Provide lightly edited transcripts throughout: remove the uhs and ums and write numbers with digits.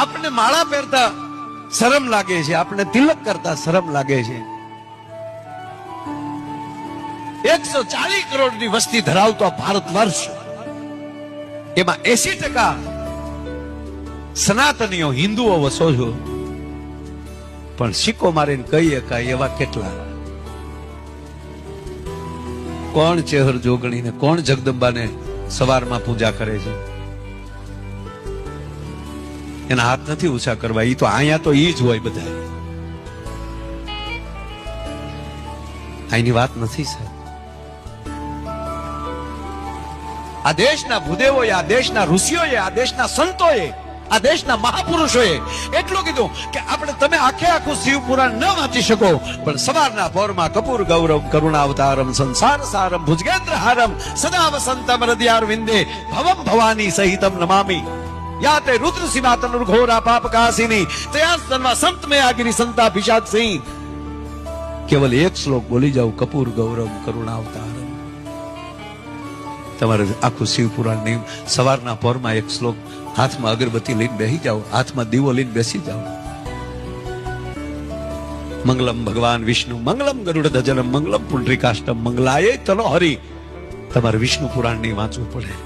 આપણને માળા પહેરતા શરમ લાગે છે, આપણને તિલક કરતા શરમ લાગે છે. 140 કરોડની વસ્તી ધરાવતો ભારત વર્ષ, એમાં 80% સનાતનીઓ હિન્દુઓ વસો છો, પણ સિક્કો મારીને કહી શકાય એવા કેટલા? કોણ ચેહર જોગણીને, કોણ જગદંબાને સવારમાં પૂજા કરે છે? એના હાથ નથી ઊંચા કરવા. ઈ તો અહીંયા તો ઈ જ હોય બધા. અહીંની વાત નથી સાહેબ. આ દેશના ભૂદેવોએ, આ દેશના ઋષિઓએ, આ દેશના સંતોએ, આ દેશના મહાપુરુષોએ એટલું કીધું કે આપણે તમે આખે આખું શિવ પુરાણ ન વાંચી શકો, પણ સવારના પોરમાં કપૂર ગૌરવ કરુણાવતારમ સંસાર સારમ ભુજગેન્દ્ર હારમ સદા વસંતમ હૃદયાર વિંદે ભવમ ભવાની સહિતમ નમામી યાતે રુદ્ર સિમાતન ઘોરા પાપ કાસિની તયાસ્તનમાં સંત મે આગિરી સંતા પિશાચ સિંહ. કેવલ એક શ્લોક બોલી જાવ, કપૂર ગૌરવ કરુણાવતારમ. તમારે આખું શિવ પુરાણ નહીં. સવારના પોરમાં એક શ્લોક, હાથમાં અગરબત્તી લઈને બેસી જાઓ, હાથમાં દીવો લઈને બેસી જાઓ. મંગલમ ભગવાન વિષ્ણુ, મંગલમ ગરુડ ધજનમ, મંગલમ પુંડરીકાષ્ટમ, મંગલાય તનો હરિ. તમારે વિષ્ણુ પુરાણ નહીં વાંચવું પડે.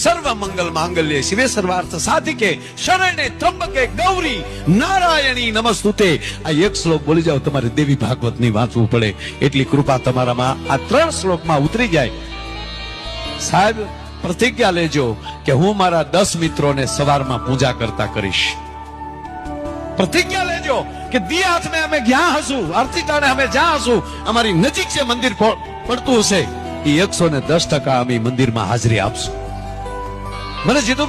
સર્વ મંગલ માંગલ્ય શિવે સર્વાર્થ સાધિકે શરણે ત્રંબકે ગૌરી નારાયણી નમસ્તુતે. આ એક શ્લોક બોલી જાઓ, તમારે દેવી ભાગવત નહીં વાંચવું પડે. એટલી કૃપા તમારામાં આ 3 શ્લોકમાં ઉતરી જાય. સાહેબ પ્રતિજ્ઞા લેજો કે હું મારા 10 મિત્રોને સવારમાં પૂજા કરતા કરીશ. પ્રતિજ્ઞા લેજો કે દી હાથ में અમે જ્યાં હશું, આરતી ટાણે અમે જ્યાં હશું, અમારી નજીક જે મંદિર પડતું હશે, એ 110% અમે મંદિરમાં હાજરી આપશું. મને જીતુ